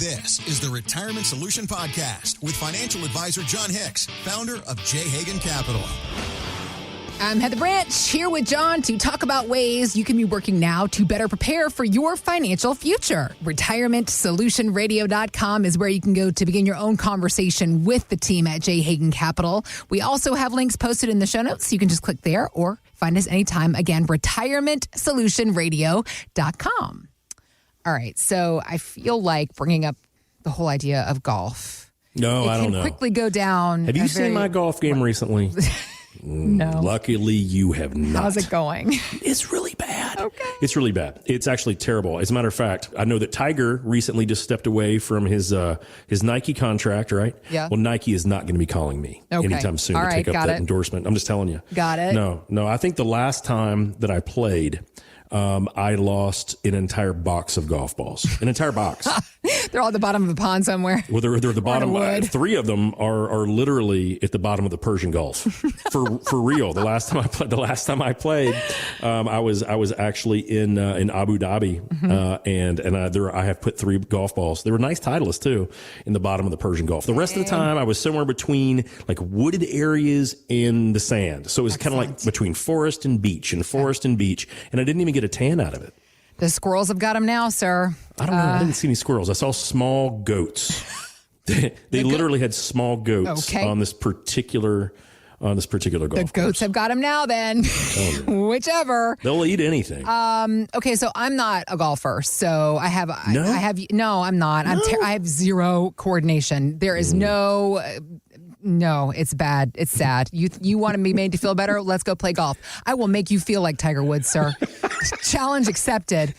This is the Retirement Solution Podcast with financial advisor Jon Hicks, founder of J. Hagan Capital. I'm Heather Branch, here with Jon to talk about ways you can be working now to better prepare for your financial future. RetirementSolutionRadio.com is where you can go to begin your own conversation with the team at J. Hagan Capital. We also have links posted in the show notes. You can just click there or find us anytime. Again, RetirementSolutionRadio.com. All right, so I feel like bringing up the whole idea of golf. No, I don't know. It can quickly go down. Have you seen my golf game recently? No. Luckily, you have not. How's it going? It's really bad. Okay. It's really bad. It's actually terrible. As a matter of fact, I know that Tiger recently just stepped away from his Nike contract, right? Yeah. Well, Nike is not going to be calling me anytime soon to take up that endorsement. I'm just telling you. Got it. No. I think the last time that I played, I lost an entire box of golf balls. An entire box. They're all at the bottom of the pond somewhere. Well, they're at the bottom. Three of them are literally at the bottom of the Persian Gulf. For real. The last time I played, I was actually in Abu Dhabi, and I have put 3 golf balls. They were nice Titleist too, in the bottom of the Persian Gulf. The rest of the time, I was somewhere between like wooded areas and the sand. So it was kind of like between forest and beach, and I didn't even get a tan out of it. The squirrels have got them now, sir. I don't know. I didn't see any squirrels. I saw small goats. They literally had small goats on this particular golf The goats course. have got them now then. Whichever. They'll eat anything. Okay, so I'm not a golfer. So I'm not. No? I have zero coordination. There is no, it's bad. It's sad. You want to be made to feel better? Let's go play golf. I will make you feel like Tiger Woods, sir. Challenge accepted.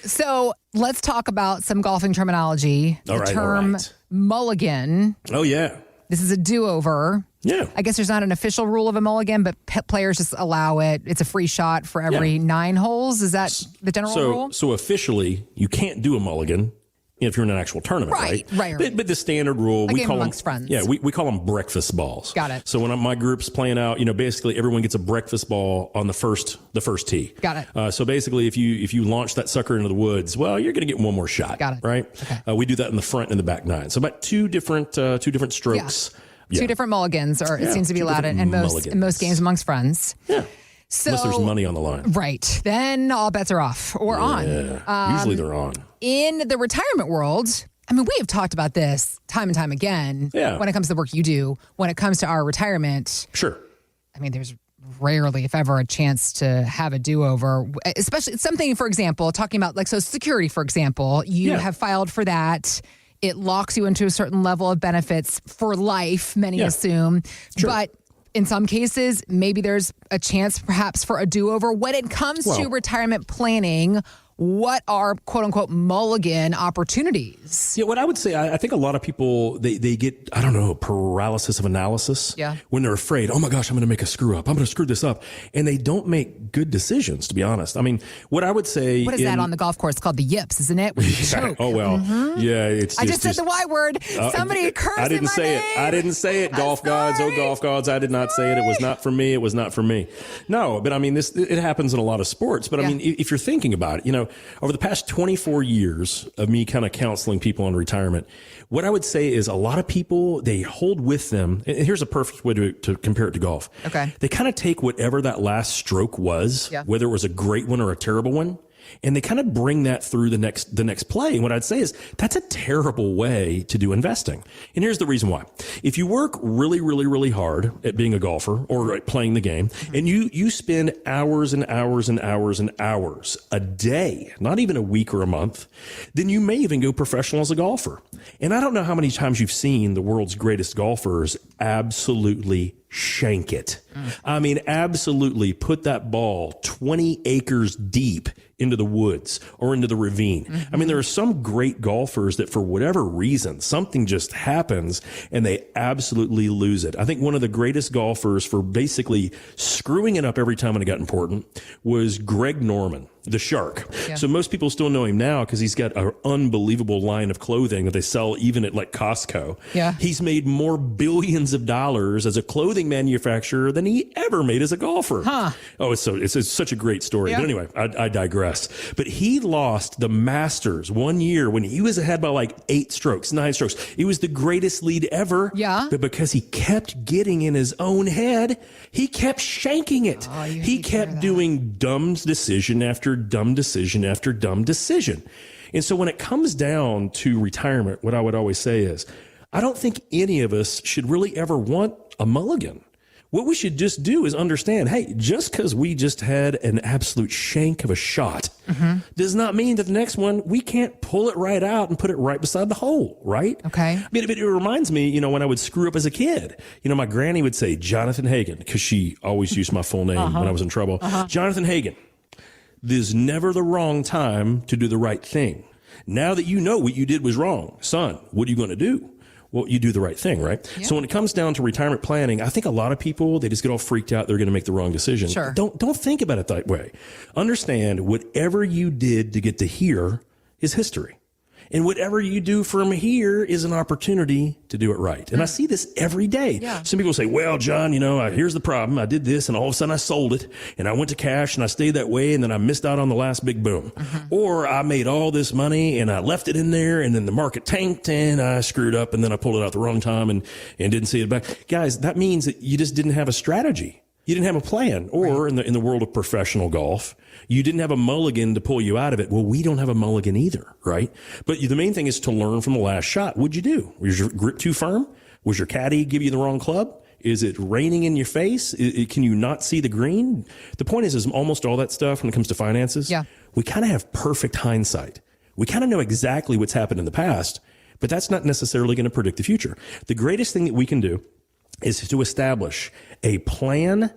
So let's talk about some golfing terminology. The term Mulligan. Oh, yeah. This is a do-over. Yeah. I guess there's not an official rule of a mulligan, but players just allow it. It's a free shot for every 9 holes. Is that the general rule? So officially, you can't do a mulligan if you're in an actual tournament, right? Right. But the standard rule, we call them friends. Yeah, we call them breakfast balls. Got it. So when my group's playing out, basically everyone gets a breakfast ball on the first tee. Got it. So basically, if you launch that sucker into the woods, well, you're going to get one more shot. Got it. Right. Okay. We do that in the front and the back 9. So about two different strokes. Yeah. 2 different mulligans, it seems to be allowed in most games amongst friends. Yeah. So, unless there's money on the line. Right. Then all bets are off or on. Usually they're on. In the retirement world, I mean, we have talked about this time and time again when it comes to the work you do, when it comes to our retirement. Sure. I mean, there's rarely, if ever, a chance to have a do-over, especially something, for example, talking about like Social Security, for example, you have filed for that. It locks you into a certain level of benefits for life, many assume. Sure. But in some cases, maybe there's a chance perhaps for a do-over. When it comes to retirement planning, what are quote-unquote mulligan opportunities? Yeah, what I would say, I think a lot of people, they get, paralysis of analysis when they're afraid, oh my gosh, I'm going to make a screw up. I'm going to screw this up. And they don't make good decisions, to be honest. I mean, what I would say... What is that on the golf course? It's called the yips, isn't it? Oh, well, I just said the Y word. Somebody cursed I didn't say name. it. I didn't say it, golf gods. Oh, golf gods. I did not say it. It was not for me. It was not for me. No, but I mean, it happens in a lot of sports. But I mean, if you're thinking about it, over the past 24 years of me kind of counseling people on retirement, what I would say is a lot of people, they hold with them. And here's a perfect way to compare it to golf. Okay. They kind of take whatever that last stroke was, whether it was a great one or a terrible one, and they kind of bring that through the next play. And what I'd say is that's a terrible way to do investing. And here's the reason why. If you work really, really, really hard at being a golfer or at playing the game, and you spend hours and hours and hours and hours a day, not even a week or a month, then you may even go professional as a golfer. And I don't know how many times you've seen the world's greatest golfers absolutely shank it. I mean, absolutely put that ball 20 acres deep into the woods or into the ravine. I mean, there are some great golfers that for whatever reason, something just happens and they absolutely lose it. I think one of the greatest golfers for basically screwing it up every time when it got important was Greg Norman. the shark. Yeah. So most people still know him now because he's got an unbelievable line of clothing that they sell even at like Costco. Yeah. He's made more billions of dollars as a clothing manufacturer than he ever made as a golfer. Huh. Oh, it's such a great story. Yeah. But anyway, I digress. But he lost the Masters one year when he was ahead by like 9 strokes. It was the greatest lead ever. Yeah. But because he kept getting in his own head, he kept shanking it. Oh, He kept doing dumb decision after dumb decision after dumb decision. And so when it comes down to retirement, what I would always say is, I don't think any of us should really ever want a mulligan. What we should just do is understand, hey, just because we just had an absolute shank of a shot does not mean that the next one, we can't pull it right out and put it right beside the hole, right? Okay. I mean, it reminds me, when I would screw up as a kid, my granny would say, Jonathan Hagan, because she always used my full name when I was in trouble. Jonathan Hagan, there's never the wrong time to do the right thing. Now that you know what you did was wrong, son, what are you going to do? Well, you do the right thing, right? Yeah. So when it comes down to retirement planning, I think a lot of people, they just get all freaked out. They're going to make the wrong decision. Sure. Don't think about it that way. Understand whatever you did to get to here is history. And whatever you do from here is an opportunity to do it right. And I see this every day. Yeah. Some people say, well, John, here's the problem. I did this and all of a sudden I sold it and I went to cash and I stayed that way and then I missed out on the last big boom. Or I made all this money and I left it in there and then the market tanked and I screwed up and then I pulled it out the wrong time and didn't see it back. Guys, that means that you just didn't have a strategy. You didn't have a plan. Or right. in the world of professional golf, you didn't have a mulligan to pull you out of it. Well, we don't have a mulligan either, right? But the main thing is to learn from the last shot. What'd you do? Was your grip too firm? Was your caddy give you the wrong club? Is it raining in your face? Can you not see the green? The point is almost all that stuff when it comes to finances, we kind of have perfect hindsight. We kind of know exactly what's happened in the past, but that's not necessarily going to predict the future. The greatest thing that we can do is to establish a plan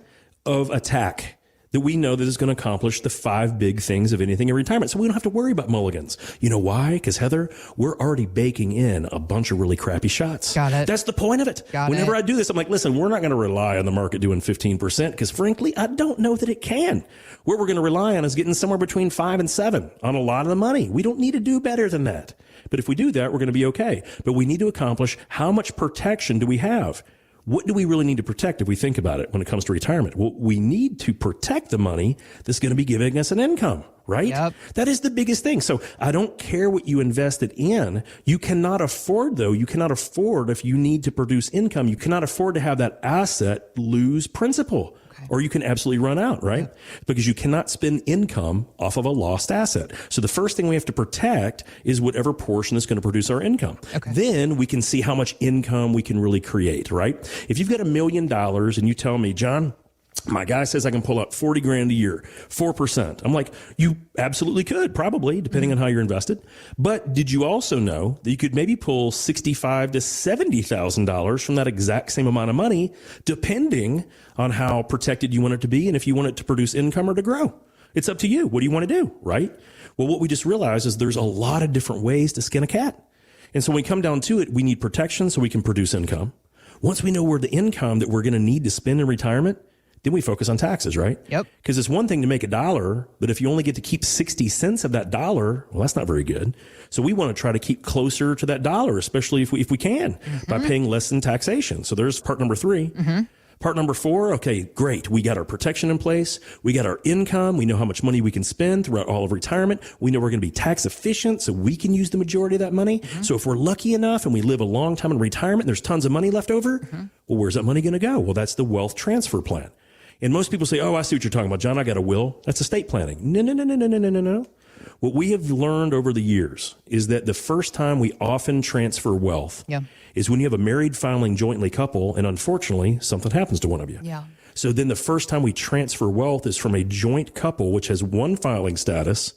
of attack that we know that is going to accomplish the 5 big things of anything in retirement. So we don't have to worry about mulligans. You know why? Because Heather, we're already baking in a bunch of really crappy shots. Got it. That's the point of it. Whenever I do this, I'm like, listen, we're not going to rely on the market doing 15% because frankly, I don't know that it can. What we're going to rely on is getting somewhere between 5 and 7 on a lot of the money. We don't need to do better than that. But if we do that, we're going to be okay. But we need to accomplish how much protection do we have? What do we really need to protect if we think about it when it comes to retirement? Well, we need to protect the money that's going to be giving us an income, right? Yep. That is the biggest thing. So I don't care what you invested in. You cannot afford, if you need to produce income, you cannot afford to have that asset lose principal. Or you can absolutely run out, right? Yeah. Because you cannot spend income off of a lost asset. So the first thing we have to protect is whatever portion is going to produce our income. Okay. Then we can see how much income we can really create, right? If you've got $1 million and you tell me, John, my guy says I can pull out 40 grand a year, 4%. I'm like, you absolutely could, probably, depending on how you're invested. But did you also know that you could maybe pull $65,000 to $70,000 from that exact same amount of money, depending on how protected you want it to be and if you want it to produce income or to grow? It's up to you. What do you want to do, right? Well, what we just realized is there's a lot of different ways to skin a cat. And so when we come down to it, we need protection so we can produce income. Once we know where the income that we're going to need to spend in retirement, then we focus on taxes, right? Yep. Because it's one thing to make $1, but if you only get to keep 60 cents of that $1, well, that's not very good. So we want to try to keep closer to that $1, especially if we can, by paying less in taxation. So there's part number 3. Part number 4, okay, great. We got our protection in place. We got our income. We know how much money we can spend throughout all of retirement. We know we're going to be tax efficient, so we can use the majority of that money. So if we're lucky enough and we live a long time in retirement and there's tons of money left over, well, where's that money going to go? Well, that's the wealth transfer plan. And most people say, oh, I see what you're talking about, John. I got a will. That's estate planning. No. What we have learned over the years is that the first time we often transfer wealth is when you have a married filing jointly couple, and unfortunately, something happens to one of you. Yeah. So then the first time we transfer wealth is from a joint couple, which has one filing status,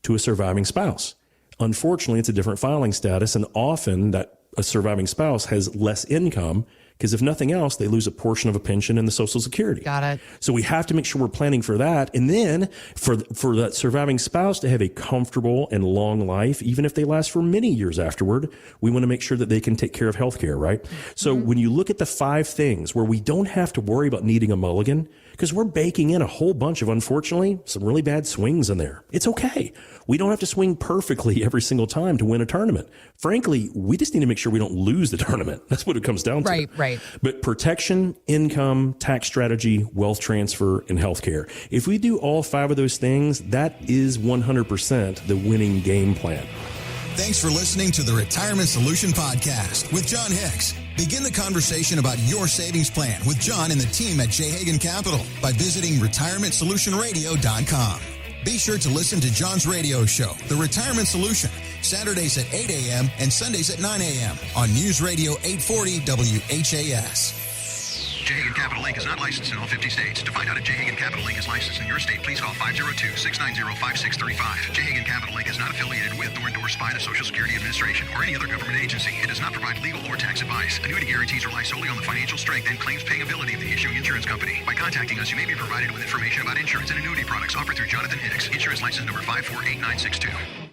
to a surviving spouse. Unfortunately, it's a different filing status, and often that a surviving spouse has less income because if nothing else, they lose a portion of a pension in the Social Security. Got it. So we have to make sure we're planning for that. And then for that surviving spouse to have a comfortable and long life, even if they last for many years afterward, we want to make sure that they can take care of healthcare, right? So when you look at the 5 things where we don't have to worry about needing a mulligan, because we're baking in a whole bunch of, unfortunately, some really bad swings in there. It's okay. We don't have to swing perfectly every single time to win a tournament. Frankly, we just need to make sure we don't lose the tournament. That's what it comes down to. Right. But protection, income, tax strategy, wealth transfer, and healthcare. If we do all 5 of those things, that is 100% the winning game plan. Thanks for listening to the Retirement Solution Podcast with Jon Hicks. Begin the conversation about your savings plan with Jon and the team at J. Hagan Capital by visiting retirementsolutionradio.com. Be sure to listen to Jon's radio show, The Retirement Solution, Saturdays at 8 a.m. and Sundays at 9 a.m. on News Radio 840 WHAS. J. Hagan Capital Inc. is not licensed in all 50 states. To find out if J. Hagan Capital Inc. is licensed in your state, please call 502-690-5635. J. Hagan Capital Inc. is not affiliated with nor endorsed by the Social Security Administration or any other government agency. It does not provide legal or tax advice. Annuity guarantees rely solely on the financial strength and claims paying ability of the issuing insurance company. By contacting us, you may be provided with information about insurance and annuity products offered through Jonathan Hicks, insurance license number 548962.